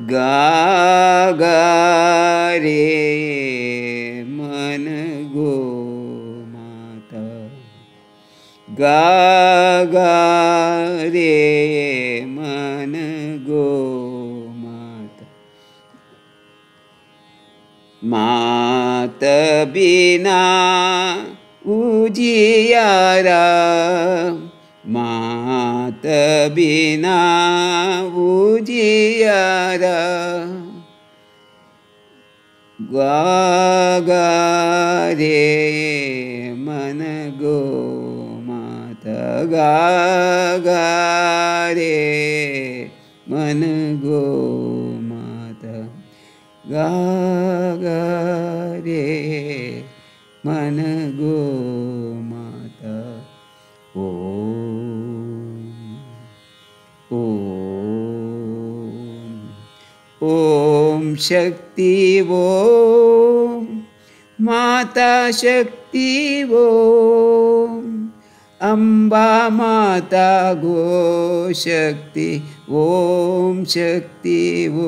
गा गा रे मन गो माता, गा गा रे मन गो माता, मात बिना उजियारा, मात बिना उजियारा, गा गा रे मन गो माता, गा गा रे मन गो माता, गा गा रे मन गो माता। ओम शक्ति ओम माता शक्ति ओम अम्बा माता गो शक्ति ओम शक्ति ओम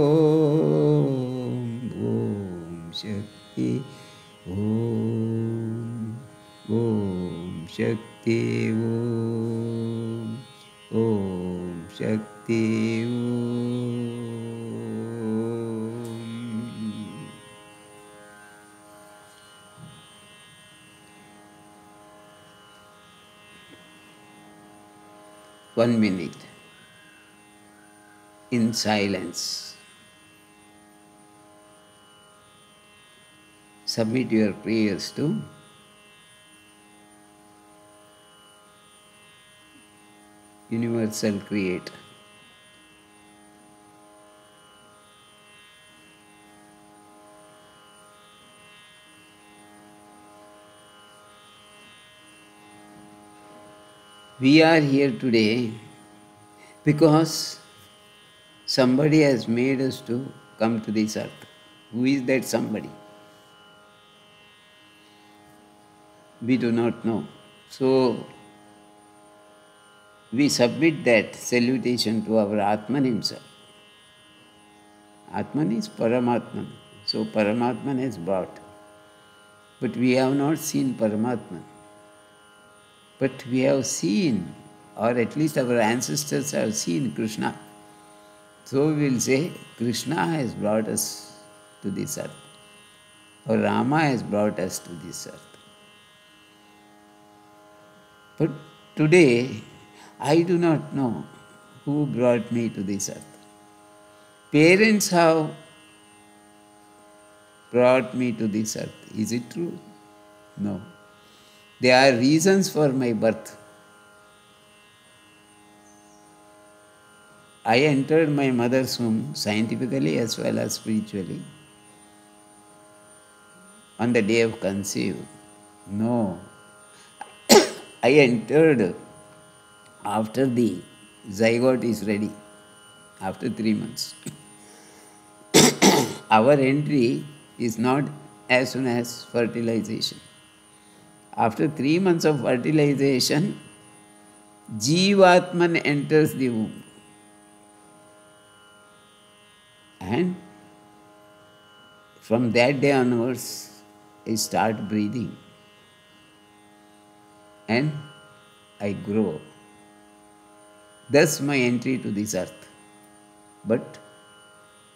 शक्ति ओम शक्ति ओम शक्ति One minute in silence. Submit your prayers to Universal Creator. We are here today because somebody has made us to come to this earth. Who is that somebody? We do not know. So, we submit that salutation to our Atman himself. Atman is Paramatman. So, Paramatman has brought. But we have not seen Paramatman. But we have seen, or at least our ancestors have seen Krishna. So we will say, Krishna has brought us to this earth, or Rama has brought us to this earth. But today, I do not know who brought me to this earth. Parents have brought me to this earth. Is it true? No. There are reasons for my birth. I entered my mother's womb scientifically as well as spiritually on the day of conceived. No. I entered after the zygote is ready, after 3 months. Our entry is not as soon as fertilization. After 3 months of fertilization, Jivatman enters the womb. And from that day onwards, I start breathing. And I grow. Thus my entry to this earth. But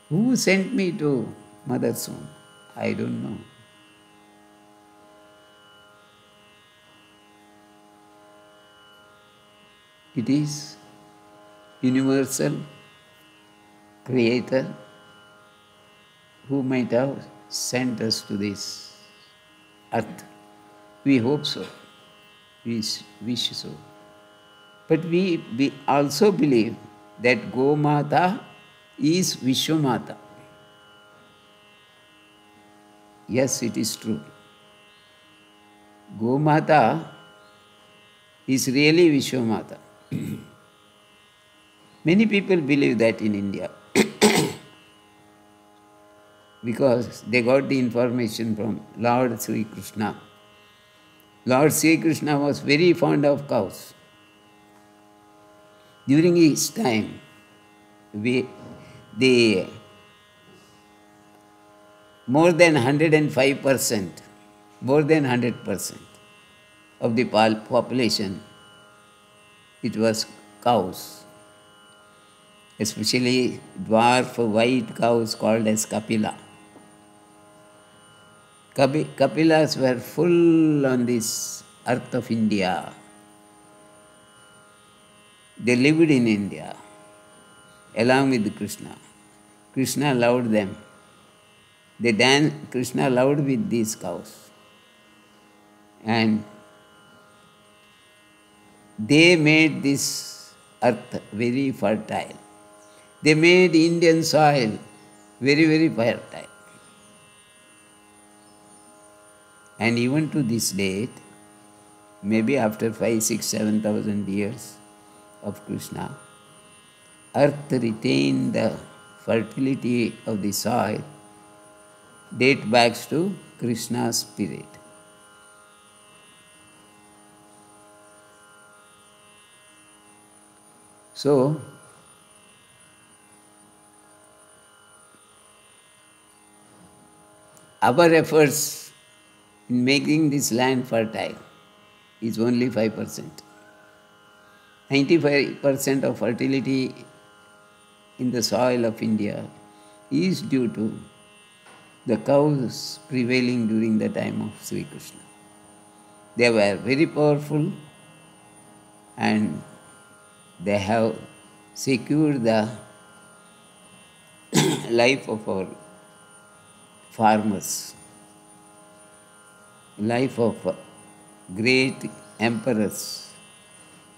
who sent me to mother's womb? I don't know. It is universal creator who might have sent us to this earth. We hope so. We wish so. But we also believe that Gomata is Vishwamata. Yes, it is true. Gomata is really Vishwamata. Many people believe that in India. because they got the information from Lord Sri Krishna. Lord Sri Krishna was very fond of cows. During his time, the more than 105%, more than 100% of the population, it was cows, especially dwarf white cows called as Kapila. Kapilas were full on this earth of India. They lived in India along with Krishna. Krishna loved them. They danced, Krishna loved with these cows. And they made this earth very fertile. They made Indian soil very, very fertile. And even to this date, maybe after 5, 6, 7,000 years of Krishna, earth retained the fertility of the soil, date back to Krishna's spirit. So, our efforts in making this land fertile is only 5%. 95% of fertility in the soil of India is due to the cows prevailing during the time of Sri Krishna. They were very powerful and they have secured the life of our farmers, life of great emperors,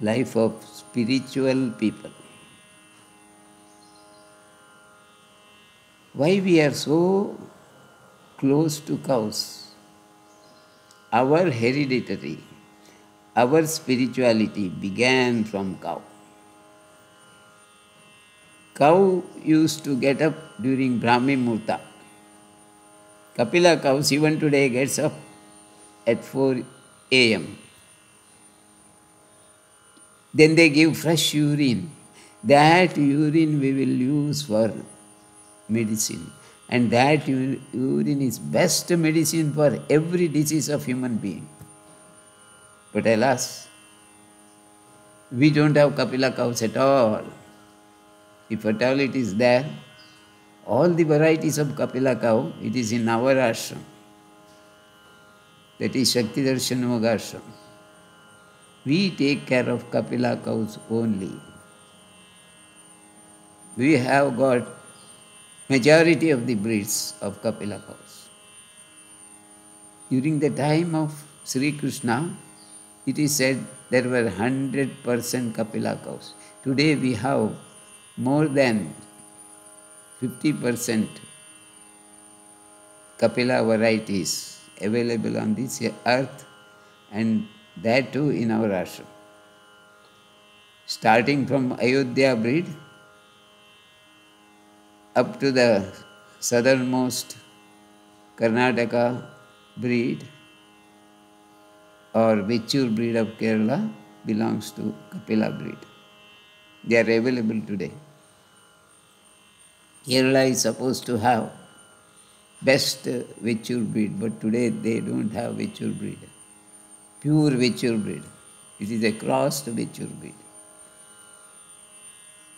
life of spiritual people. Why we are so close to cows? Our hereditary, our spirituality began from cow. Cow used to get up during Brahmi Murta. Kapila cows even today gets up at 4 a.m. Then they give fresh urine. That urine we will use for medicine. And that urine is best medicine for every disease of human being. But alas, we don't have Kapila cows at all. If at all it is there, all the varieties of Kapila cow, it is in our ashram. That is Shakti Darshan Yoga Ashram. We take care of Kapila cows only. We have got majority of the breeds of Kapila cows. During the time of Sri Krishna, it is said there were 100% Kapila cows. Today we have more than 50% Kapila varieties available on this earth, and that too in our ashram. Starting from Ayodhya breed up to the southernmost Karnataka breed or Vechur breed of Kerala belongs to Kapila breed. They are available today. Kerala is supposed to have best Vechur breed, but today they don't have Vechur breed. Pure Vechur breed. It is a crossed Vechur breed.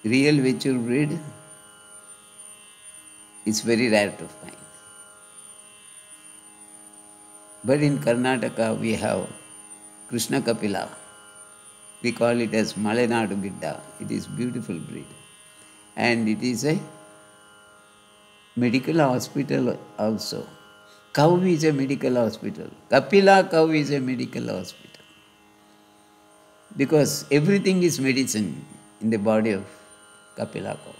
Real Vechur breed is very rare to find. But in Karnataka we have Krishna Kapila. We call it as Malenadu Gidda. It is beautiful breed. And it is a medical hospital also. Cow is a medical hospital. Kapila cow is a medical hospital. Because everything is medicine in the body of Kapila cow.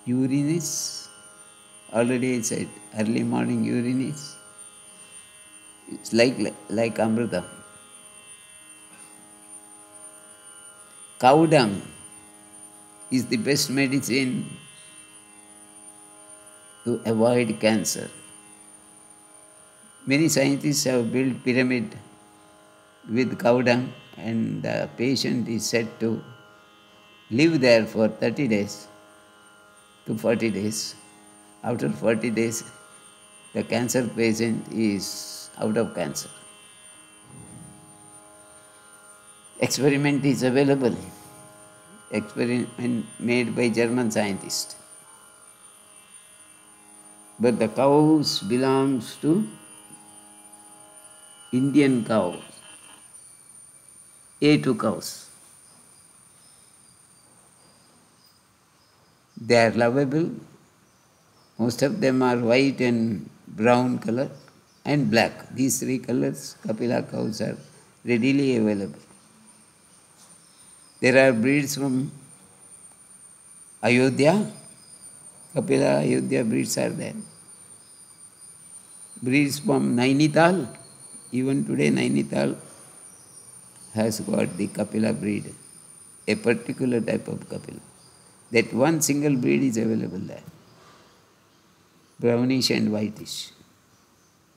Urine is, already I said, early morning urine is, it's like Amrita. Cow dung is the best medicine to avoid cancer. Many scientists have built pyramid with cow dung, and the patient is said to live there for 30 days to 40 days. After 40 days, the cancer patient is out of cancer. Experiment is available. Experiment made by German scientists. But the cows belongs to Indian cows, A2 cows. They are lovable. Most of them are white and brown color and black. These three colors, Kapila cows are readily available. There are breeds from Ayodhya. Kapila Ayodhya breeds are there. Breeds from Nainital. Even today Nainital has got the Kapila breed, a particular type of Kapila. That one single breed is available there. Brownish and whitish.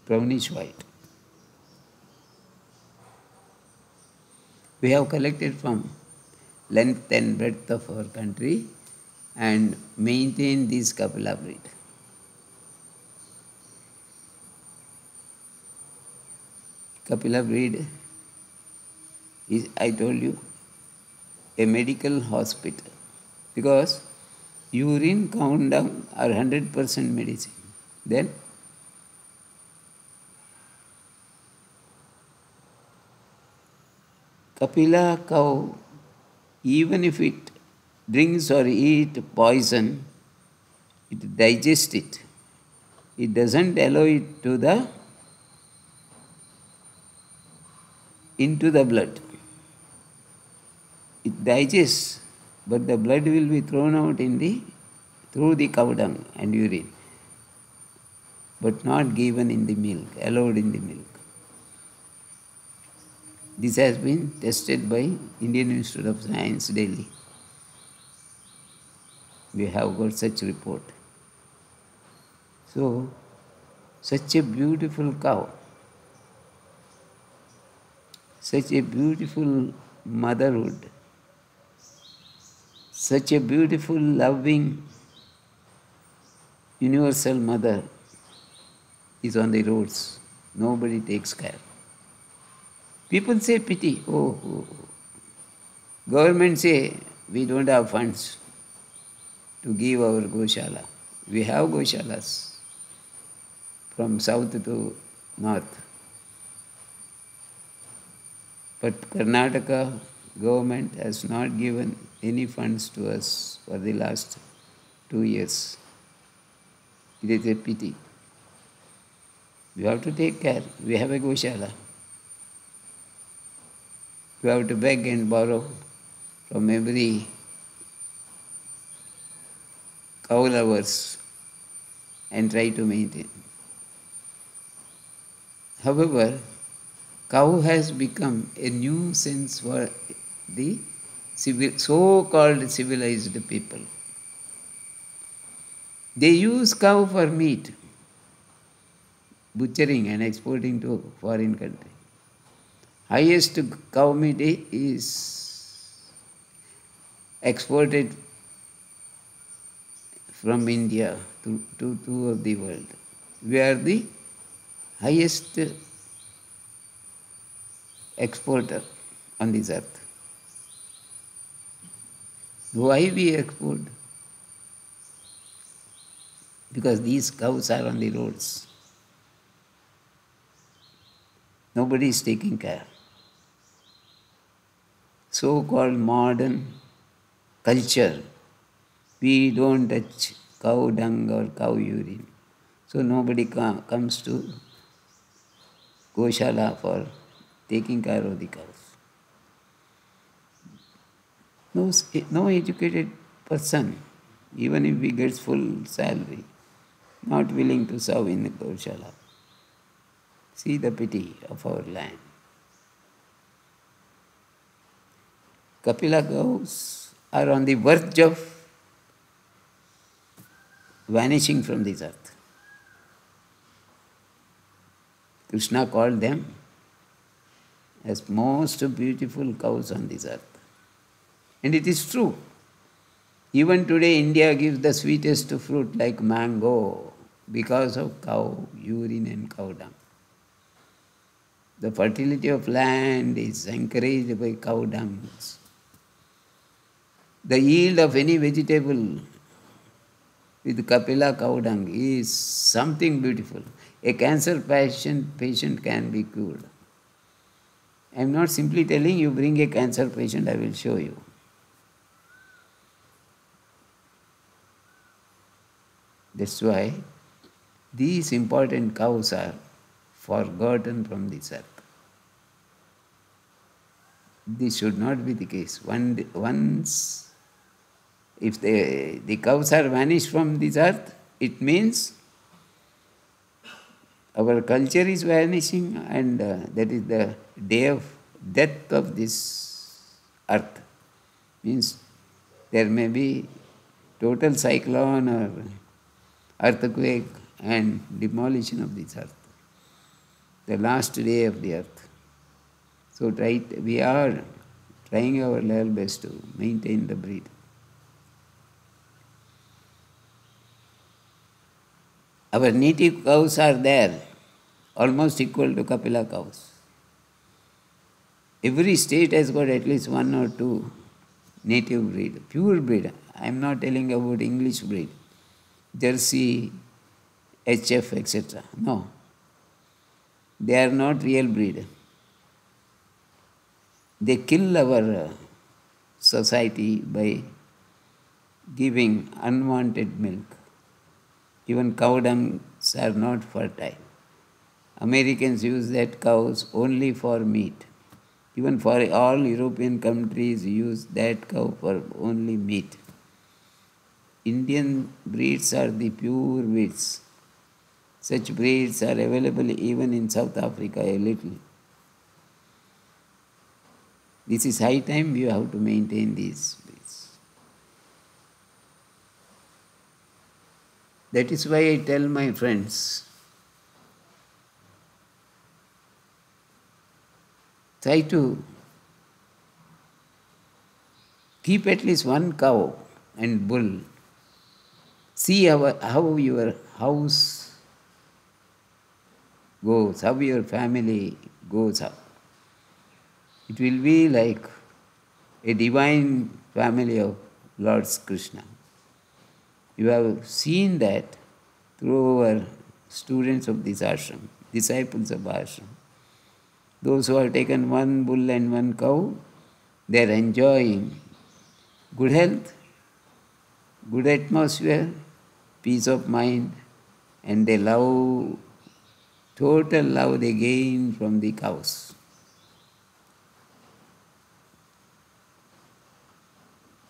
Brownish white. We have collected from length and breadth of our country and maintained this Kapila breed. Kapila breed is, I told you, a medical hospital because urine, cow dung are 100% medicine. Then Kapila cow, even if it drinks or eat poison, it digests it. It doesn't allow it to the into the blood. It digests, but the blood will be thrown out through the cow dung and urine, but not given in the milk, allowed in the milk. This has been tested by Indian Institute of Science, Delhi. We have got such report. So, such a beautiful cow, such a beautiful motherhood, such a beautiful, loving, universal mother is on the roads. Nobody takes care. People say pity. Oh. Government say we don't have funds to give our Goshala. We have Goshalas from south to north. But Karnataka government has not given any funds to us for the last 2 years. It is a pity. We have to take care. We have a Goshala. We have to beg and borrow from every cow lovers and try to maintain. However, cow has become a nuisance for the so-called civilized people. They use cow for meat, butchering and exporting to foreign country. Highest cow meat is exported from India to two of the world. We are the highest exporter on this earth. Why we export? Because these cows are on the roads. Nobody is taking care. So-called modern culture, we don't touch cow dung or cow urine. So nobody comes to Goshala for taking care of the cows. No educated person, even if he gets full salary, not willing to serve in the Goshala. See the pity of our land. Kapila cows are on the verge of vanishing from this earth. Krishna called them as most beautiful cows on this earth. And it is true. Even today, India gives the sweetest fruit like mango because of cow urine and cow dung. The fertility of land is encouraged by cow dungs. The yield of any vegetable with Kapila cow dung is something beautiful. A cancer patient can be cured. I am not simply telling you, bring a cancer patient, I will show you. That's why these important cows are forgotten from this earth. This should not be the case. Once, if the cows are vanished from this earth, it means our culture is vanishing, and that is the day of death of this earth. Means there may be total cyclone or earthquake and demolition of this earth. The last day of the earth. So we are trying our level best to maintain the breed. Our native cows are there, almost equal to Kapila cows. Every state has got at least one or two native breed, pure breed. I am not telling about English breed, Jersey, HF, etc. No. They are not real breed. They kill our society by giving unwanted milk. Even cow dungs are not fertile. Americans use that cows only for meat. Even for all European countries use that cow for only meat. Indian breeds are the pure breeds. Such breeds are available even in South Africa a little. This is high time we have to maintain these breeds. That is why I tell my friends, try to keep at least one cow and bull. See how your house goes, how your family goes up. It will be like a divine family of Lord Krishna. You have seen that through our students of this ashram, disciples of ashram. Those who have taken one bull and one cow, they are enjoying good health, good atmosphere, peace of mind, and they love, total love they gain from the cows.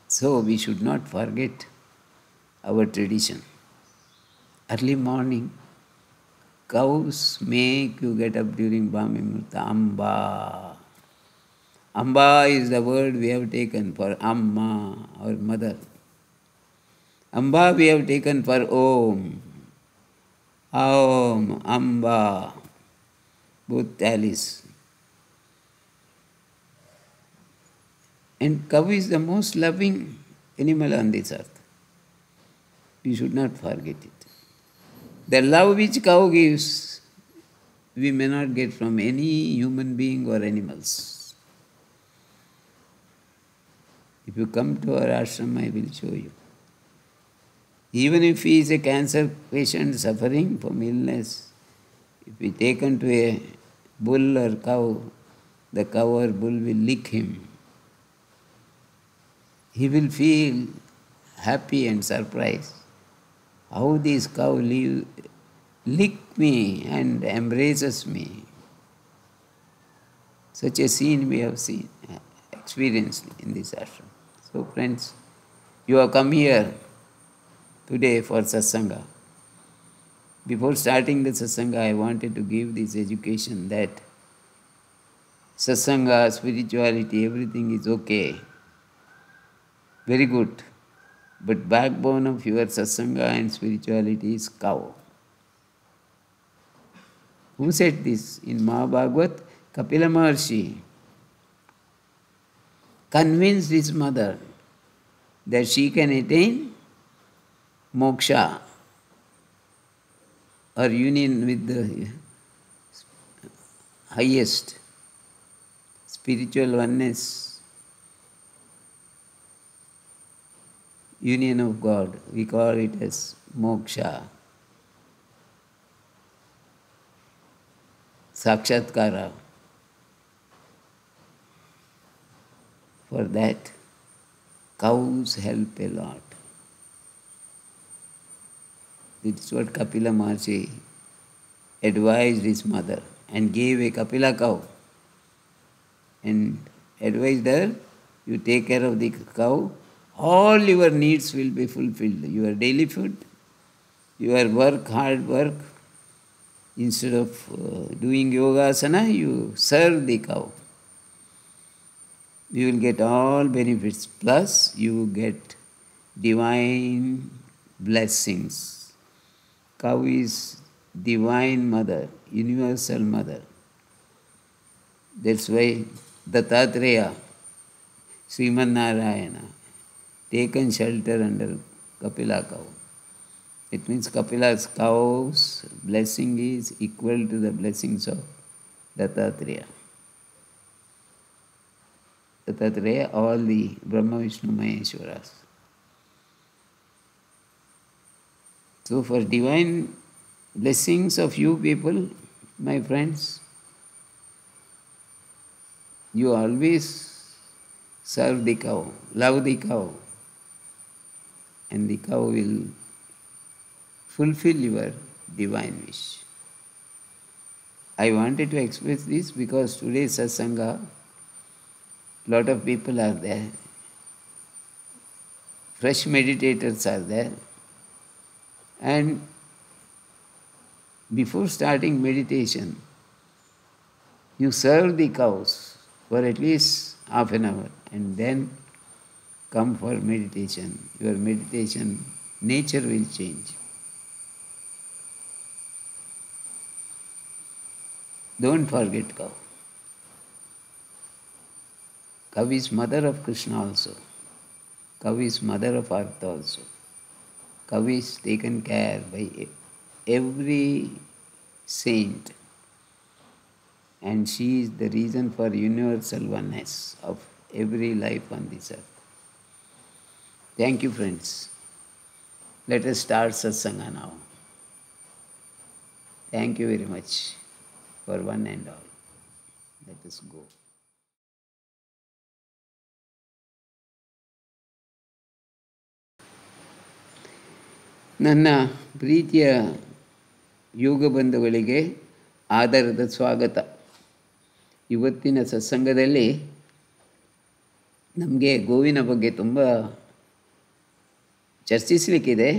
So we should not forget our tradition. Early morning, cows make you get up during Brahmi Muhurta. Amba. Amba is the word we have taken for Amma, our mother. Amba we have taken for Om. Om, Amba, both tallies. And cow is the most loving animal on this earth. We should not forget it. The love which cow gives, we may not get from any human being or animals. If you come to our ashram, I will show you. Even if he is a cancer patient suffering from illness, if we take him to a bull or cow, the cow or bull will lick him. He will feel happy and surprised. How this cow lick me and embraces me. Such a scene we have seen, experienced in this ashram. So friends, you have come here today for satsanga. Before starting the satsanga, I wanted to give this education that satsanga, spirituality, everything is okay. Very good. But backbone of your satsanga and spirituality is cow. Who said this? In Mahabhagavat, Kapila Maharshi convinced his mother that she can attain moksha or union with the highest spiritual oneness, union of God. We call it as moksha, sakshatkara. For that, cows help a lot. This is what Kapila Maharshi advised his mother and gave a Kapila cow and advised her, you take care of the cow, all your needs will be fulfilled. Your daily food, your work, hard work, instead of doing yogasana, you serve the cow. You will get all benefits, plus you get divine blessings. Cow is divine mother, universal mother. That's why Dattatreya, Sriman Narayana, taken shelter under Kapila cow. It means Kapila's cow's blessing is equal to the blessings of Dattatreya. Dattatreya, all the Brahma, Vishnu, Maheshwaras. So for divine blessings of you people, my friends, you always serve the cow, love the cow, and the cow will fulfill your divine wish. I wanted to express this because today's satsanga, lot of people are there, fresh meditators are there, and before starting meditation, you serve the cows for at least half an hour and then come for meditation. Your meditation nature will change. Don't forget cow. Cow is mother of Krishna also. Cow is mother of earth also. Cow is taken care by every saint, and she is the reason for universal oneness of every life on this earth. Thank you, friends. Let us start satsanga now. Thank you very much for one and all. Let us go. ನನ್ನ ಪ್ರೀತಿಯ ಯೋಗ ಬಂಧುಗಳಿಗೆ ಆದರದ ಸ್ವಾಗತ. ಇವತ್ತಿನ ಸತ್ಸಂಗದಲ್ಲಿ ನಮಗೆ ಗೋವಿನ ಬಗ್ಗೆ ತುಂಬ ಚರ್ಚಿಸಲಿಕ್ಕಿದೆ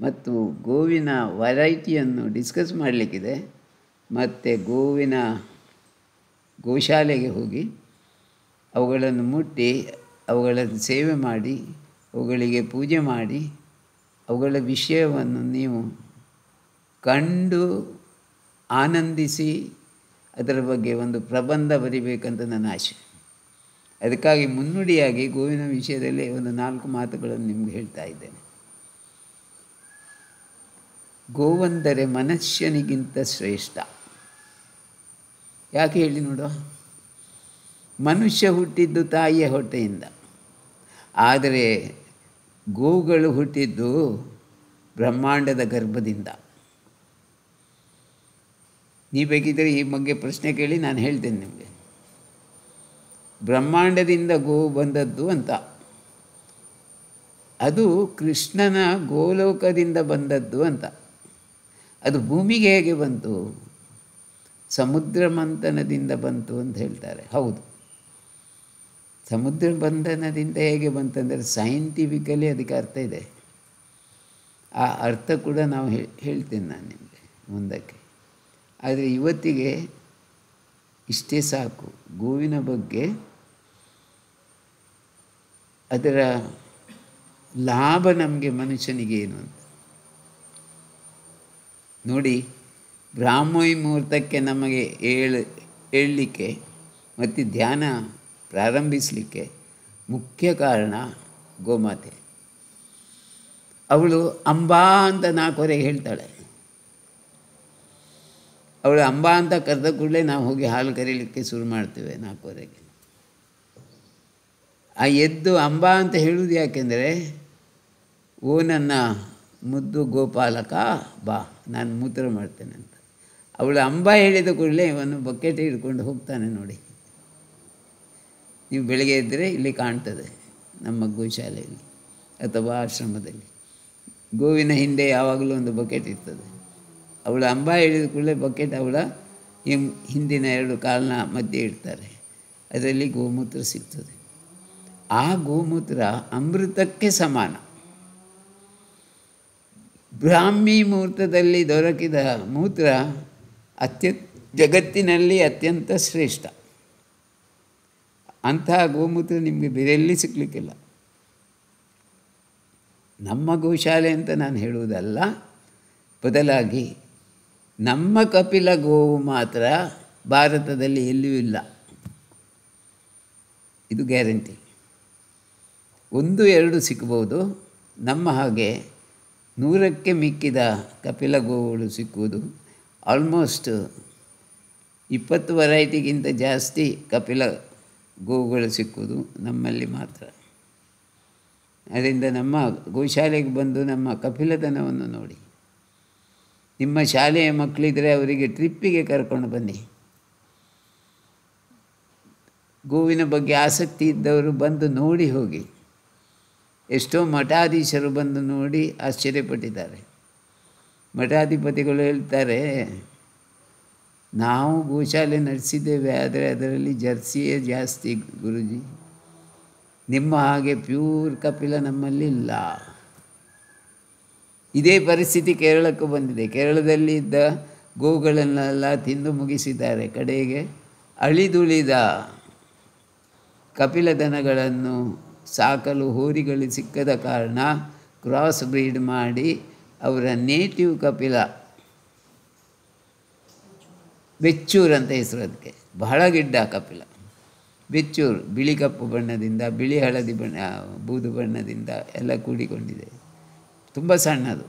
ಮತ್ತು ಗೋವಿನ ವೆರೈಟಿಯನ್ನು ಡಿಸ್ಕಸ್ ಮಾಡಲಿಕ್ಕಿದೆ. ಮತ್ತು ಗೋವಿನ ಗೋಶಾಲೆಗೆ ಹೋಗಿ ಅವುಗಳನ್ನು ಮುಟ್ಟಿ ಅವುಗಳನ್ನು ಸೇವೆ ಮಾಡಿ ಅವುಗಳಿಗೆ ಪೂಜೆ ಮಾಡಿ ಅವುಗಳ ವಿಷಯವನ್ನು ನೀವು ಕಂಡು ಆನಂದಿಸಿ ಅದರ ಬಗ್ಗೆ ಒಂದು ಪ್ರಬಂಧ ಬರಿಬೇಕಂತ ನನ್ನ ಆಶೆ. ಅದಕ್ಕಾಗಿ ಮುನ್ನುಡಿಯಾಗಿ ಗೋವಿನ ವಿಷಯದಲ್ಲಿ ಒಂದು 4 ಮಾತುಗಳನ್ನು ನಿಮಗೆ ಹೇಳ್ತಾ ಇದ್ದೇನೆ. ಗೋವಂದರೆ ಮನುಷ್ಯನಿಗಿಂತ ಶ್ರೇಷ್ಠ. ಯಾಕೆ ಹೇಳಿ ನೋಡುವ? ಮನುಷ್ಯ ಹುಟ್ಟಿದ್ದು ತಾಯಿಯ ಹೊಟ್ಟೆಯಿಂದ, ಆದರೆ ಗೋವುಗಳು ಹುಟ್ಟಿದ್ದು ಬ್ರಹ್ಮಾಂಡದ ಗರ್ಭದಿಂದ. ನೀವು ಬೇಕಿದ್ದರೆ ಈ ಬಗ್ಗೆ ಪ್ರಶ್ನೆ ಕೇಳಿ, ನಾನು ಹೇಳ್ತೇನೆ ನಿಮಗೆ. ಬ್ರಹ್ಮಾಂಡದಿಂದ ಗೋವು ಬಂದದ್ದು ಅಂತ. ಅದು ಕೃಷ್ಣನ ಗೋಲೋಕದಿಂದ ಬಂದದ್ದು ಅಂತ. ಅದು ಭೂಮಿಗೆ ಹೇಗೆ ಬಂತು? ಸಮುದ್ರ ಮಂಥನದಿಂದ ಬಂತು ಅಂತ ಹೇಳ್ತಾರೆ. ಹೌದು, ಸಮುದ್ರ ಬಂಧನದಿಂದ ಹೇಗೆ ಬಂತಂದರೆ ಸೈಂಟಿಫಿಕಲಿ ಅದಕ್ಕೆ ಅರ್ಥ ಇದೆ. ಆ ಅರ್ಥ ಕೂಡ ನಾವು ಹೇಳ್ತೇನೆ ನಾನು ನಿಮಗೆ ಮುಂದಕ್ಕೆ. ಆದರೆ ಇವತ್ತಿಗೆ ಇಷ್ಟೇ ಸಾಕು. ಗೋವಿನ ಬಗ್ಗೆ ಅದರ ಲಾಭ ನಮಗೆ ಮನುಷ್ಯನಿಗೆ ಏನು ಅಂತ ನೋಡಿ. ಬ್ರಾಹ್ಮಿ ಮುಹೂರ್ತಕ್ಕೆ ನಮಗೆ ಏಳಲಿಕ್ಕೆ ಮತ್ತು ಧ್ಯಾನ ಪ್ರಾರಂಭಿಸಲಿಕ್ಕೆ ಮುಖ್ಯ ಕಾರಣ ಗೋಮಾತೆ. ಅವಳು ಅಂಬಾ ಅಂತ 4ವರೆಗೆ ಹೇಳ್ತಾಳೆ. ಅವಳು ಅಂಬಾ ಅಂತ ಕರೆದ ಕೂಡಲೇ ನಾವು ಹೋಗಿ ಹಾಲು ಕರೀಲಿಕ್ಕೆ ಶುರು ಮಾಡ್ತೇವೆ 4ವರೆಗೆ. ಆ ಎದ್ದು ಅಂಬಾ ಅಂತ ಹೇಳುವುದು ಯಾಕೆಂದರೆ, ಓ ನನ್ನ ಮುದ್ದು ಗೋಪಾಲಕ ಬಾ, ನಾನು ಮೂತ್ರ ಮಾಡ್ತೇನೆ ಅಂತ. ಅವಳು ಅಂಬಾ ಹೇಳಿದ ಕೂಡಲೇ ಇವನು ಬಕೆಟ್ ಹಿಡ್ಕೊಂಡು ಹೋಗ್ತಾನೆ ನೋಡಿ. ನೀವು ಬೆಳಗ್ಗೆ ಇದ್ದರೆ ಇಲ್ಲಿ ಕಾಣ್ತದೆ ನಮ್ಮ ಗೋಶಾಲೆಯಲ್ಲಿ ಅಥವಾ ಆಶ್ರಮದಲ್ಲಿ. ಗೋವಿನ ಹಿಂದೆ ಯಾವಾಗಲೂ ಒಂದು ಬಕೆಟ್ ಇರ್ತದೆ. ಅವಳು ಅಂಬಾ ಹೇಳಿದ ಕೂಡಲೇ ಬಕೆಟ್ ಅವಳ ಹಿಂದಿನ 2 ಕಾಲಿನ ಮಧ್ಯೆ ಇಡ್ತಾರೆ. ಅದರಲ್ಲಿ ಗೋಮೂತ್ರ ಸಿಗ್ತದೆ. ಆ ಗೋಮೂತ್ರ ಅಮೃತಕ್ಕೆ ಸಮಾನ. ಬ್ರಾಹ್ಮಿ ಮುಹೂರ್ತದಲ್ಲಿ ದೊರಕಿದ ಮೂತ್ರ ಜಗತ್ತಿನಲ್ಲಿ ಅತ್ಯಂತ ಶ್ರೇಷ್ಠ. ಅಂತಹ ಗೋಮೂತ್ರ ನಿಮಗೆ ಬೇರೆಯಲ್ಲಿ ಸಿಗಲಿಕ್ಕಿಲ್ಲ. ನಮ್ಮ ಗೋಶಾಲೆ ಅಂತ ನಾನು ಹೇಳುವುದಲ್ಲ, ಬದಲಾಗಿ ನಮ್ಮ ಕಪಿಲ ಗೋವು ಮಾತ್ರ ಭಾರತದಲ್ಲಿ ಎಲ್ಲಿಯೂ ಇಲ್ಲ. ಇದು ಗ್ಯಾರಂಟಿ. 1-2 ಸಿಗ್ಬೋದು. ನಮ್ಮ ಹಾಗೆ 100ಕ್ಕೆ ಮಿಕ್ಕಿದ ಕಪಿಲ ಗೋವುಗಳು ಸಿಕ್ಕುವುದು ಆಲ್ಮೋಸ್ಟ್ 20 ವೆರೈಟಿಗಿಂತ ಜಾಸ್ತಿ ಕಪಿಲ ಗೋವುಗಳು ಸಿಕ್ಕುವುದು ನಮ್ಮಲ್ಲಿ ಮಾತ್ರ. ಅದರಿಂದ ನಮ್ಮ ಗೋಶಾಲೆಗೆ ಬಂದು ನಮ್ಮ ಕಪಿಲತನವನ್ನು ನೋಡಿ. ನಿಮ್ಮ ಶಾಲೆಯ ಮಕ್ಕಳಿದ್ದರೆ ಅವರಿಗೆ ಟ್ರಿಪ್ಪಿಗೆ ಕರ್ಕೊಂಡು ಬನ್ನಿ. ಗೋವಿನ ಬಗ್ಗೆ ಆಸಕ್ತಿ ಇದ್ದವರು ಬಂದು ನೋಡಿ ಹೋಗಿ. ಎಷ್ಟೋ ಮಠಾಧೀಶರು ಬಂದು ನೋಡಿ ಆಶ್ಚರ್ಯಪಟ್ಟಿದ್ದಾರೆ. ಮಠಾಧಿಪತಿಗಳು ಹೇಳ್ತಾರೆ, ನಾವು ಗೋಶಾಲೆ ನಡೆಸಿದ್ದೇವೆ, ಆದರೆ ಅದರಲ್ಲಿ ಜರ್ಸಿಯೇ ಜಾಸ್ತಿ ಗುರುಜಿ. ನಿಮ್ಮ ಹಾಗೆ ಪ್ಯೂರ್ ಕಪಿಲ ನಮ್ಮಲ್ಲಿ ಇಲ್ಲ. ಇದೇ ಪರಿಸ್ಥಿತಿ ಕೇರಳಕ್ಕೂ ಬಂದಿದೆ. ಕೇರಳದಲ್ಲಿ ಇದ್ದ ಗೋಗಳನ್ನೆಲ್ಲ ತಿಂದು ಮುಗಿಸಿದ್ದಾರೆ. ಕಡೆಗೆ ಅಳಿದುಳಿದ ಕಪಿಲ ದನಗಳನ್ನು ಸಾಕಲು ಹೋರಿಗಳು ಸಿಕ್ಕದ ಕಾರಣ ಕ್ರಾಸ್ ಬ್ರೀಡ್ ಮಾಡಿ ಅವರ ನೇಟಿವ್ ಕಪಿಲ, ಬೆಚ್ಚೂರು ಅಂತ ಹೆಸರು ಅದಕ್ಕೆ, ಬಹಳ ಗಿಡ್ಡ ಕಪಿಲ ಬೆಚ್ಚೂರು, ಬಿಳಿ ಕಪ್ಪು ಬಣ್ಣದಿಂದ, ಬಿಳಿ ಹಳದಿ ಬಣ್ಣ, ಬೂದು ಬಣ್ಣದಿಂದ ಎಲ್ಲ ಕೂಡಿಕೊಂಡಿದೆ. ತುಂಬ ಸಣ್ಣದು,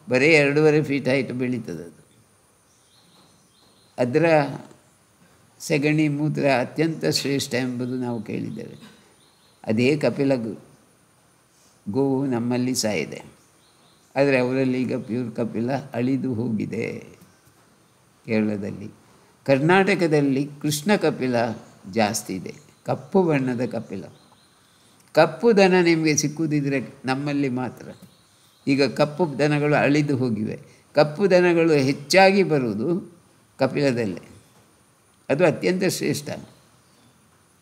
ಬರೀ 2.5 ಫೀಟ್ ಹೈಟ್ ಬೆಳೀತದೆ ಅದು. ಅದರ ಸಗಣಿ ಮೂತ್ರ ಅತ್ಯಂತ ಶ್ರೇಷ್ಠ ಎಂಬುದು ನಾವು ಕೇಳಿದ್ದೇವೆ. ಅದೇ ಕಪಿಲ ಗೋವು ನಮ್ಮಲ್ಲಿ ಸಹ ಇದೆ. ಆದರೆ ಅವರಲ್ಲಿ ಈಗ ಪ್ಯೂರ್ ಕಪಿಲ ಅಳಿದು ಹೋಗಿದೆ ಕೇರಳದಲ್ಲಿ. ಕರ್ನಾಟಕದಲ್ಲಿ ಕೃಷ್ಣ ಕಪಿಲ ಜಾಸ್ತಿ ಇದೆ, ಕಪ್ಪು ಬಣ್ಣದ ಕಪಿಲ. ಕಪ್ಪು ದನ ನಿಮಗೆ ಸಿಕ್ಕುವುದಿದ್ರೆ ನಮ್ಮಲ್ಲಿ ಮಾತ್ರ. ಈಗ ಕಪ್ಪು ದನಗಳು ಅಳಿದು ಹೋಗಿವೆ. ಕಪ್ಪು ದನಗಳು ಹೆಚ್ಚಾಗಿ ಬರುವುದು ಕಪಿಲದಲ್ಲೇ. ಅದು ಅತ್ಯಂತ ಶ್ರೇಷ್ಠ.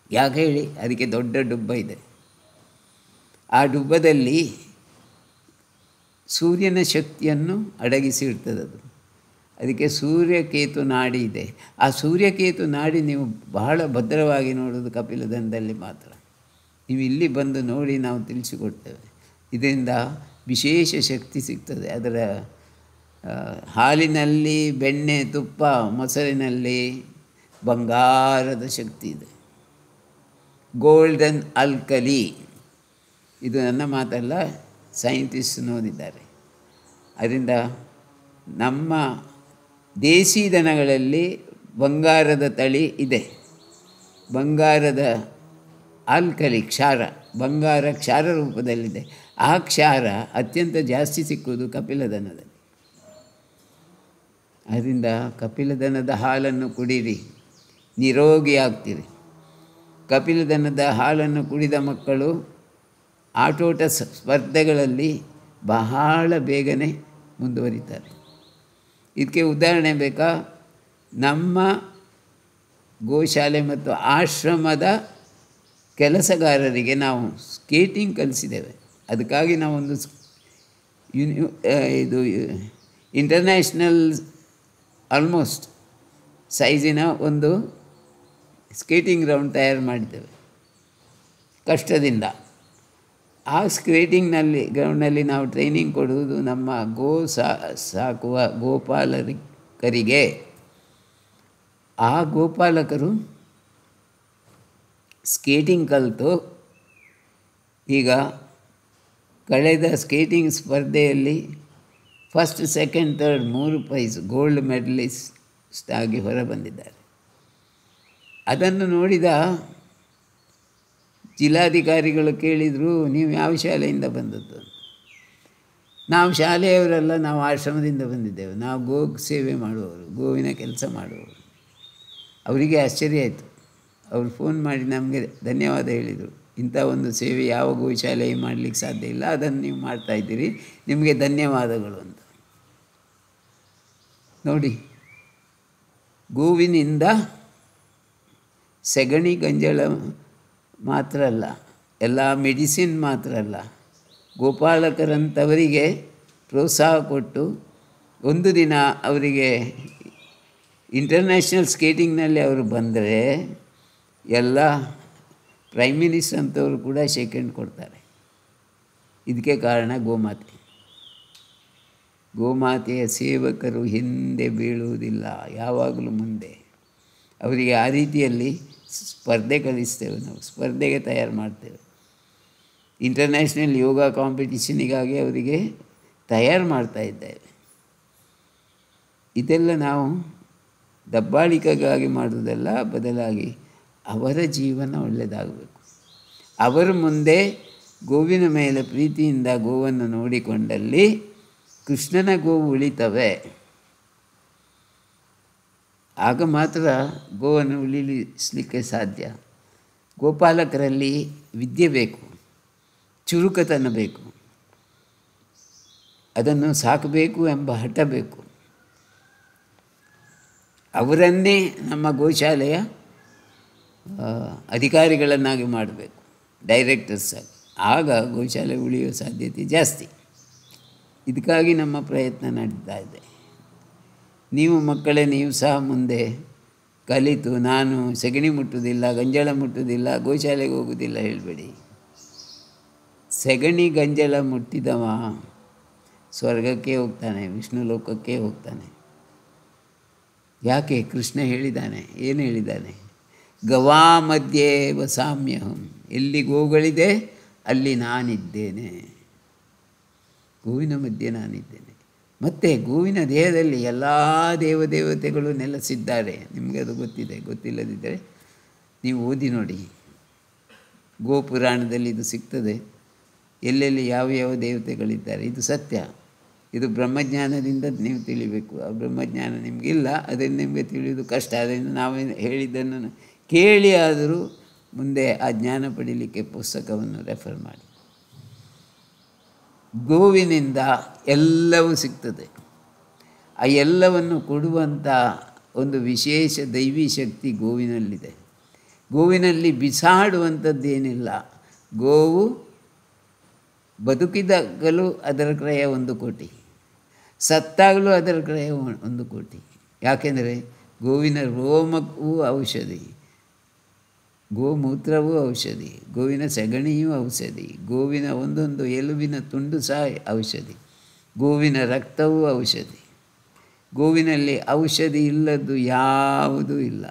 ಯಾಕೆ ಹೇಳಿ? ಅದಕ್ಕೆ ದೊಡ್ಡ ಡುಬ್ಬ ಇದೆ. ಆ ಡುಬ್ಬದಲ್ಲಿ ಸೂರ್ಯನ ಶಕ್ತಿಯನ್ನು ಅಡಗಿಸಿ ಇರ್ತದದು. ಅದಕ್ಕೆ ಸೂರ್ಯಕೇತು ನಾಡಿ ಇದೆ. ಆ ಸೂರ್ಯಕೇತು ನಾಡಿ ನೀವು ಬಹಳ ಭದ್ರವಾಗಿ ನೋಡೋದು ಕಪಿಲದನದಲ್ಲಿ ಮಾತ್ರ. ನೀವು ಇಲ್ಲಿ ಬಂದು ನೋಡಿ, ನಾವು ತಿಳಿಸಿಕೊಡ್ತೇವೆ. ಇದರಿಂದ ವಿಶೇಷ ಶಕ್ತಿ ಸಿಗ್ತದೆ. ಅದರ ಹಾಲಿನಲ್ಲಿ, ಬೆಣ್ಣೆ, ತುಪ್ಪ, ಮೊಸರಿನಲ್ಲಿ ಬಂಗಾರದ ಶಕ್ತಿ ಇದೆ. ಗೋಲ್ಡನ್ ಆಲ್ಕಲಿ, ಇದು ನನ್ನ ಮಾತಲ್ಲ, ಸೈಂಟಿಸ್ಟ್ ನೋಡಿದ್ದಾರೆ. ಅದರಿಂದ ನಮ್ಮ ದೇಸಿ ದನಗಳಲ್ಲಿ ಬಂಗಾರದ ತಳಿ ಇದೆ. ಬಂಗಾರದ ಆಲ್ಕಲಿ, ಕ್ಷಾರ, ಬಂಗಾರ ಕ್ಷಾರ ರೂಪದಲ್ಲಿದೆ. ಆ ಕ್ಷಾರ ಅತ್ಯಂತ ಜಾಸ್ತಿ ಸಿಕ್ಕುವುದು ಕಪಿಲದನದಲ್ಲಿ. ಅದರಿಂದ ಕಪಿಲದನದ ಹಾಲನ್ನು ಕುಡೀರಿ, ನಿರೋಗಿ ಆಗ್ತೀರಿ. ಕಪಿಲದನದ ಹಾಲನ್ನು ಕುಡಿದ ಮಕ್ಕಳು ಆಟೋಟ ಸ್ಪರ್ಧೆಗಳಲ್ಲಿ ಬಹಳ ಬೇಗನೆ ಮುಂದುವರಿತಾರೆ. ಇದಕ್ಕೆ ಉದಾಹರಣೆ ಬೇಕಾ? ನಮ್ಮ ಗೋಶಾಲೆ ಮತ್ತು ಆಶ್ರಮದ ಕೆಲಸಗಾರರಿಗೆ ನಾವು ಸ್ಕೇಟಿಂಗ್ ಕಲಿಸಿದ್ದೇವೆ. ಅದಕ್ಕಾಗಿ ನಾವೊಂದು ಇದು ಇಂಟರ್ನ್ಯಾಷನಲ್ ಆಲ್ಮೋಸ್ಟ್ ಸೈಜಿನ ಒಂದು ಸ್ಕೇಟಿಂಗ್ ಗ್ರೌಂಡ್ ತಯಾರು ಮಾಡಿದ್ದೇವೆ ಕಷ್ಟದಿಂದ. ಆ ಸ್ಕೇಟಿಂಗ್ನಲ್ಲಿ ಗ್ರೌಂಡ್ನಲ್ಲಿ ನಾವು ಟ್ರೈನಿಂಗ್ ಕೊಡುವುದು ನಮ್ಮ ಸಾಕುವ ಗೋಪಾಲಕರಿಗೆ. ಆ ಗೋಪಾಲಕರು ಸ್ಕೇಟಿಂಗ್ ಕಲಿತು ಈಗ ಕಳೆದ ಸ್ಕೇಟಿಂಗ್ ಸ್ಪರ್ಧೆಯಲ್ಲಿ first, second, third 3 prize gold medalist ಆಗಿ ಹೊರಬಂದಿದ್ದಾರೆ. ಅದನ್ನು ನೋಡಿದ ಜಿಲ್ಲಾಧಿಕಾರಿಗಳು ಕೇಳಿದರು, ನೀವು ಯಾವ ಶಾಲೆಯಿಂದ ಬಂದದ್ದು? ನಾವು ಶಾಲೆಯವರೆಲ್ಲ, ನಾವು ಆಶ್ರಮದಿಂದ ಬಂದಿದ್ದೇವೆ, ನಾವು ಗೋ ಸೇವೆ ಮಾಡುವವರು, ಗೋವಿನ ಕೆಲಸ ಮಾಡುವವರು. ಅವರಿಗೆ ಆಶ್ಚರ್ಯ ಆಯಿತು. ಅವರು ಫೋನ್ ಮಾಡಿ ನಮಗೆ ಧನ್ಯವಾದ ಹೇಳಿದರು. ಇಂಥ ಒಂದು ಸೇವೆ ಯಾವ ಗೋಶಾಲೆ ಮಾಡಲಿಕ್ಕೆ ಸಾಧ್ಯ ಇಲ್ಲ, ಅದನ್ನು ನೀವು ಮಾಡ್ತಾಯಿದ್ದೀರಿ, ನಿಮಗೆ ಧನ್ಯವಾದಗಳು ಅಂತ. ನೋಡಿ, ಗೋವಿನಿಂದ ಸೆಗಣಿ ಗಂಜಲ ಮಾತ್ರ ಅಲ್ಲ, ಎಲ್ಲ ಮೆಡಿಸಿನ್ ಮಾತ್ರ ಅಲ್ಲ, ಗೋಪಾಲಕರಂಥವರಿಗೆ ಪ್ರೋತ್ಸಾಹ ಕೊಟ್ಟು ಒಂದು ದಿನ ಅವರಿಗೆ ಇಂಟರ್ನ್ಯಾಷನಲ್ ಸ್ಕೇಟಿಂಗ್ನಲ್ಲಿ ಅವರು ಬಂದರೆ ಎಲ್ಲ ಪ್ರೈಮ್ ಮಿನಿಸ್ಟರ್ ಅಂಥವರು ಕೂಡ ಸೆಕೆಂಡ್ ಕೊಡ್ತಾರೆ. ಇದಕ್ಕೆ ಕಾರಣ ಗೋಮಾತೆ. ಗೋಮಾತೆಯ ಸೇವಕರು ಹಿಂದೆ ಬೀಳುವುದಿಲ್ಲ, ಯಾವಾಗಲೂ ಮುಂದೆ. ಅವರಿಗೆ ಆ ರೀತಿಯಲ್ಲಿ ಸ್ಪರ್ಧೆ ಕಲಿಸ್ತೇವೆ, ನಾವು ಸ್ಪರ್ಧೆಗೆ ತಯಾರು ಮಾಡ್ತೇವೆ. ಇಂಟರ್ನ್ಯಾಷನಲ್ ಯೋಗ ಕಾಂಪಿಟಿಷನಿಗಾಗಿ ಅವರಿಗೆ ತಯಾರು ಮಾಡ್ತಾಯಿದ್ದೇವೆ. ಇದೆಲ್ಲ ನಾವು ದಬ್ಬಾಳಿಕೆಗಾಗಿ ಮಾಡುವುದಲ್ಲ, ಬದಲಾಗಿ ಅವರ ಜೀವನ ಒಳ್ಳೆಯದಾಗಬೇಕು. ಅವರು ಮುಂದೆ ಗೋವಿನ ಮೇಲೆ ಪ್ರೀತಿಯಿಂದ ಗೋವನ್ನು ನೋಡಿಕೊಂಡಲ್ಲಿ ಕೃಷ್ಣನ ಗೋವು ಉಳಿತವೆ. ಆಗ ಮಾತ್ರ ಗೋವನ್ನು ಉಳಿಸಲಿಕ್ಕೆ ಸಾಧ್ಯ. ಗೋಪಾಲಕರಲ್ಲಿ ವಿದ್ಯೆ ಬೇಕು, ಚುರುಕತನ ಬೇಕು, ಅದನ್ನು ಸಾಕಬೇಕು ಎಂಬ ಹಠ ಬೇಕು. ಅವರನ್ನೇ ನಮ್ಮ ಗೋಶಾಲೆಯ ಅಧಿಕಾರಿಗಳನ್ನಾಗಿ ಮಾಡಬೇಕು, ಡೈರೆಕ್ಟರ್ಸ್ ಆಗಿ. ಆಗ ಗೋಶಾಲೆ ಉಳಿಯುವ ಸಾಧ್ಯತೆ ಜಾಸ್ತಿ. ಇದಕ್ಕಾಗಿ ನಮ್ಮ ಪ್ರಯತ್ನ ನಡೀತಾ ಇದೆ. ನೀವು ಮಕ್ಕಳೇ, ನೀವು ಸಹ ಮುಂದೆ ಕಲಿತು ನಾನು ಸಗಣಿ ಮುಟ್ಟುವುದಿಲ್ಲ, ಗಂಜಲ ಮುಟ್ಟುವುದಿಲ್ಲ, ಗೋಶಾಲೆಗೆ ಹೋಗುವುದಿಲ್ಲ ಹೇಳಬೇಡಿ. ಸಗಣಿ ಗಂಜಲ ಮುಟ್ಟಿದವ ಸ್ವರ್ಗಕ್ಕೆ ಹೋಗ್ತಾನೆ, ವಿಷ್ಣು ಲೋಕಕ್ಕೆ ಹೋಗ್ತಾನೆ. ಯಾಕೆ? ಕೃಷ್ಣ ಹೇಳಿದ್ದಾನೆ. ಏನು ಹೇಳಿದ್ದಾನೆ? ಗವಾ ಮಧ್ಯೆ ವಸಾಮ್ಯಹಂ. ಎಲ್ಲಿ ಗೋಗಳಿದೆ ಅಲ್ಲಿ ನಾನಿದ್ದೇನೆ, ಗೋವಿನ ಮಧ್ಯೆ ನಾನಿದ್ದೇನೆ. ಮತ್ತು ಗೋವಿನ ದೇಹದಲ್ಲಿ ಎಲ್ಲ ದೇವದೇವತೆಗಳು ನೆಲೆಸಿದ್ದಾರೆ. ನಿಮಗೆ ಅದು ಗೊತ್ತಿದೆ, ಗೊತ್ತಿಲ್ಲದಿದ್ದರೆ ನೀವು ಓದಿ ನೋಡಿ. ಗೋಪುರಾಣದಲ್ಲಿ ಇದು ಸಿಗ್ತದೆ, ಎಲ್ಲೆಲ್ಲಿ ಯಾವ ಯಾವ ದೇವತೆಗಳಿದ್ದಾರೆ. ಇದು ಸತ್ಯ. ಇದು ಬ್ರಹ್ಮಜ್ಞಾನದಿಂದ ನೀವು ತಿಳಿಬೇಕು. ಆ ಬ್ರಹ್ಮಜ್ಞಾನ ನಿಮಗಿಲ್ಲ, ಅದನ್ನು ನಿಮಗೆ ತಿಳಿಯೋದು ಕಷ್ಟ. ಅದರಿಂದ ನಾವು ಹೇಳಿದ್ದನ್ನು ಕೇಳಿ ಆದರೂ ಮುಂದೆ ಆ ಜ್ಞಾನ ಪಡೀಲಿಕ್ಕೆ ಪುಸ್ತಕವನ್ನು ರೆಫರ್ ಮಾಡಿ. ಗೋವಿನಿಂದ ಎಲ್ಲವೂ ಸಿಗ್ತದೆ. ಆ ಎಲ್ಲವನ್ನು ಕೊಡುವಂಥ ಒಂದು ವಿಶೇಷ ದೈವಿ ಶಕ್ತಿ ಗೋವಿನಲ್ಲಿದೆ. ಗೋವಿನಲ್ಲಿ ಬಿಸಾಡುವಂಥದ್ದೇನಿಲ್ಲ. ಗೋವು ಬದುಕಿದಾಗಲೂ ಅದರ ಕ್ರಯ 1 ಕೋಟಿ, ಸತ್ತಾಗಲೂ ಅದರ ಕ್ರಯ 1 ಕೋಟಿ. ಯಾಕೆಂದರೆ ಗೋವಿನ ರೋಮವೂ ಔಷಧಿ, ಗೋಮೂತ್ರವೂ ಔಷಧಿ, ಗೋವಿನ ಸಗಣಿಯೂ ಔಷಧಿ, ಗೋವಿನ ಒಂದೊಂದು ಎಲುಬಿನ ತುಂಡು ಸಹ ಔಷಧಿ, ಗೋವಿನ ರಕ್ತವೂ ಔಷಧಿ. ಗೋವಿನಲ್ಲಿ ಔಷಧಿ ಇಲ್ಲದ್ದು ಯಾವುದೂ ಇಲ್ಲ.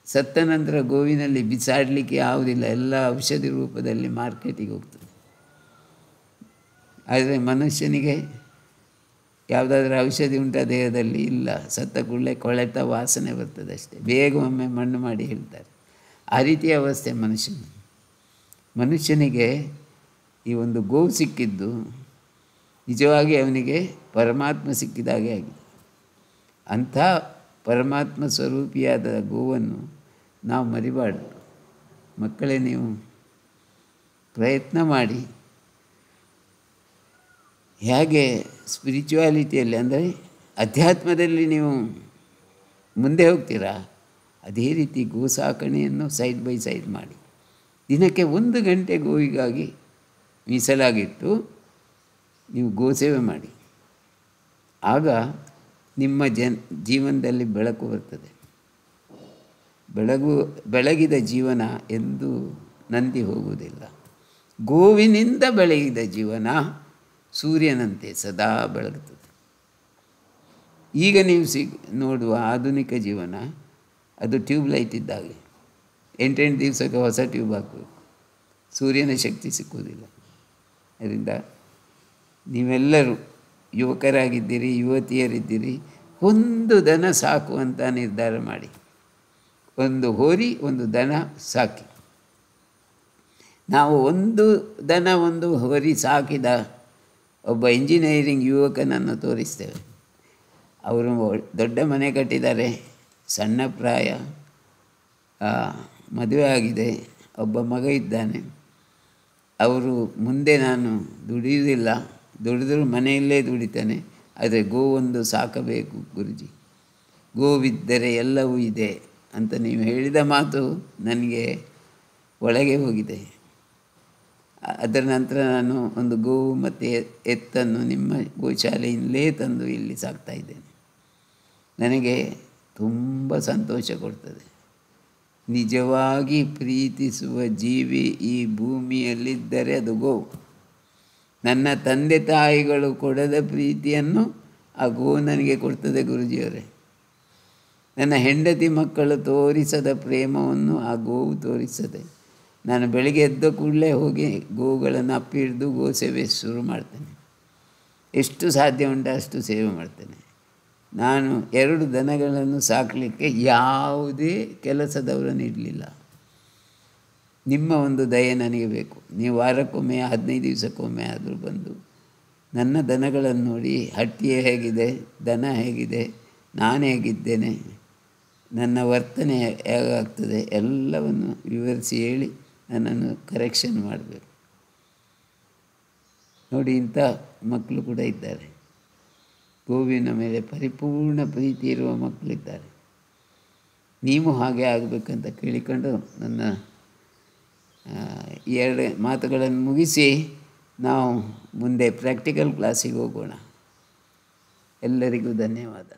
ಸತ್ತ ನಂತರ ಗೋವಿನಲ್ಲಿ ಬಿಸಾಡಲಿಕ್ಕೆ ಯಾವುದಿಲ್ಲ, ಎಲ್ಲ ಔಷಧಿ ರೂಪದಲ್ಲಿ ಮಾರ್ಕೆಟಿಗೆ ಹೋಗ್ತದೆ. ಆದರೆ ಮನುಷ್ಯನಿಗೆ ಯಾವುದಾದ್ರೂ ಔಷಧಿ ಉಂಟ ದೇಹದಲ್ಲಿ? ಇಲ್ಲ. ಸತ್ತ ಕೂಡಲೇ ಕೊಳೆತ ವಾಸನೆ ಬರ್ತದೆ ಅಷ್ಟೇ, ಬೇಗ ಒಮ್ಮೆ ಮಣ್ಣು ಮಾಡಿ ಹೇಳ್ತಾರೆ. ಆ ರೀತಿಯ ಅವಸ್ಥೆ ಮನುಷ್ಯನಿಗೆ ಈ ಒಂದು ಗೋವು ಸಿಕ್ಕಿದ್ದು ನಿಜವಾಗಿ ಅವನಿಗೆ ಪರಮಾತ್ಮ ಸಿಕ್ಕಿದಾಗೆ ಆಗಿದೆ. ಅಂಥ ಪರಮಾತ್ಮ ಸ್ವರೂಪಿಯಾದ ಗೋವನ್ನು ನಾವು ಮರಿಬಾರ್ದು. ಮಕ್ಕಳೇ, ನೀವು ಪ್ರಯತ್ನ ಮಾಡಿ. ಹೇಗೆ ಸ್ಪಿರಿಚುವಾಲಿಟಿಯಲ್ಲಿ ಅಂದರೆ ಅಧ್ಯಾತ್ಮದಲ್ಲಿ ನೀವು ಮುಂದೆ ಹೋಗ್ತೀರಾ, ಅದೇ ರೀತಿ ಗೋ ಸಾಕಣೆಯನ್ನು ಸೈಡ್ ಬೈ ಸೈಡ್ ಮಾಡಿ. ದಿನಕ್ಕೆ 1 ಗಂಟೆ ಗೋವಿಗಾಗಿ ಮೀಸಲಾಗಿಟ್ಟು ನೀವು ಗೋಸೇವೆ ಮಾಡಿ. ಆಗ ನಿಮ್ಮ ಜೀವನದಲ್ಲಿ ಬೆಳಕು ಬರ್ತದೆ. ಬೆಳಗಿದ ಜೀವನ ಎಂದೂ ನಂದಿ ಹೋಗುವುದಿಲ್ಲ. ಗೋವಿನಿಂದ ಬೆಳಗಿದ ಜೀವನ ಸೂರ್ಯನಂತೆ ಸದಾ ಬೆಳಗುತ್ತದೆ. ಈಗ ನೀವು ನೋಡುವ ಆಧುನಿಕ ಜೀವನ ಅದು ಟ್ಯೂಬ್ಲೈಟ್ ಇದ್ದಾಗೆ, 8 ದಿವಸಕ್ಕೆ ಹೊಸ ಟ್ಯೂಬ್ ಹಾಕಬೇಕು, ಸೂರ್ಯನ ಶಕ್ತಿ ಸಿಕ್ಕುವುದಿಲ್ಲ. ಅದರಿಂದ ನೀವೆಲ್ಲರೂ ಯುವಕರಾಗಿದ್ದೀರಿ, ಯುವತಿಯರಿದ್ದೀರಿ, ಒಂದು ದನ ಸಾಕುವಂಥ ನಿರ್ಧಾರ ಮಾಡಿ. ಒಂದು ಹೋರಿ, ಒಂದು ದನ ಸಾಕಿ. ನಾವು ಒಂದು ದನ ಒಂದು ಹೋರಿ ಸಾಕಿದ ಒಬ್ಬ ಇಂಜಿನಿಯರಿಂಗ್ ಯುವಕನನ್ನು ತೋರಿಸ್ತೇವೆ. ಅವರು ದೊಡ್ಡ ಮನೆ ಕಟ್ಟಿದ್ದಾರೆ, ಸಣ್ಣ ಪ್ರಾಯ, ಮದುವೆ ಆಗಿದೆ, ಒಬ್ಬ ಮಗ ಇದ್ದಾನೆ. ಅವರು ಮುಂದೆ ನಾನು ದುಡಿಯುವುದಿಲ್ಲ, ದುಡಿದರೂ ಮನೆಯಲ್ಲೇ ದುಡಿತಾನೆ, ಆದರೆ ಗೋವೊಂದು ಸಾಕಬೇಕು ಗುರುಜಿ, ಗೋವಿದ್ದರೆ ಎಲ್ಲವೂ ಇದೆ ಅಂತ ನೀವು ಹೇಳಿದ ಮಾತು ನನಗೆ ಒಳಗೆ ಹೋಗಿದೆ. ಅದರ ನಂತರ ನಾನು ಒಂದು ಗೋವು ಮತ್ತು ಎತ್ತನ್ನು ನಿಮ್ಮ ಗೋಶಾಲೆಯಿಂದಲೇ ತಂದು ಇಲ್ಲಿ ಸಾಕ್ತಾಯಿದ್ದೇನೆ. ನನಗೆ ತುಂಬ ಸಂತೋಷ ಕೊಡ್ತದೆ. ನಿಜವಾಗಿ ಪ್ರೀತಿಸುವ ಜೀವಿ ಈ ಭೂಮಿಯಲ್ಲಿದ್ದರೆ ಅದು ಗೋವು. ನನ್ನ ತಂದೆ ತಾಯಿಗಳು ಕೊಡದ ಪ್ರೀತಿಯನ್ನು ಆ ಗೋವು ನನಗೆ ಕೊಡ್ತದೆ ಗುರುಜಿಯವರೇ. ನನ್ನ ಹೆಂಡತಿ ಮಕ್ಕಳು ತೋರಿಸದ ಪ್ರೇಮವನ್ನು ಆ ಗೋವು ತೋರಿಸದೆ. ನಾನು ಬೆಳಿಗ್ಗೆ ಎದ್ದ ಕೂಡಲೇ ಹೋಗಿ ಗೋವುಗಳನ್ನು ಅಪ್ಪಿ ಹಿಡಿದು ಗೋ ಸೇವೆ ಶುರು ಮಾಡ್ತೇನೆ. ಎಷ್ಟು ಸಾಧ್ಯ ಉಂಟು ಅಷ್ಟು ಸೇವೆ ಮಾಡ್ತೇನೆ. ನಾನು 2 ದನಗಳನ್ನು ಸಾಕಲಿಕ್ಕೆ ಯಾವುದೇ ಕೆಲಸದವರನ್ನು ಇಡಲಿಲ್ಲ. ನಿಮ್ಮ ಒಂದು ದಯೆ ನನಗೆ ಬೇಕು. ನೀವು ವಾರಕ್ಕೊಮ್ಮೆ 15 ದಿವಸಕ್ಕೊಮ್ಮೆ ಆದರೂ ಬಂದು ನನ್ನ ದನಗಳನ್ನು ನೋಡಿ, ಹಟ್ಟಿ ಹೇಗಿದೆ, ದನ ಹೇಗಿದೆ, ನಾನು ಹೇಗಿದ್ದೇನೆ, ನನ್ನ ವರ್ತನೆ ಹೇಗಾಗ್ತದೆ ಎಲ್ಲವನ್ನು ವಿವರಿಸಿ ಹೇಳಿ ನನ್ನನ್ನು ಕರೆಕ್ಷನ್ ಮಾಡಬೇಕು. ನೋಡಿ, ಇಂಥ ಮಕ್ಕಳು ಕೂಡ ಇದ್ದಾರೆ. ಗೋವಿನ ಮೇಲೆ ಪರಿಪೂರ್ಣ ಪ್ರೀತಿ ಇರುವ ಮಕ್ಕಳಿದ್ದಾರೆ. ನೀವು ಹಾಗೆ ಆಗಬೇಕಂತ ಕೇಳಿಕೊಂಡು ನನ್ನ 2 ಮಾತುಗಳನ್ನು ಮುಗಿಸಿ ನಾವು ಮುಂದೆ ಪ್ರಾಕ್ಟಿಕಲ್ ಕ್ಲಾಸಿಗೆ ಹೋಗೋಣ. ಎಲ್ಲರಿಗೂ ಧನ್ಯವಾದ.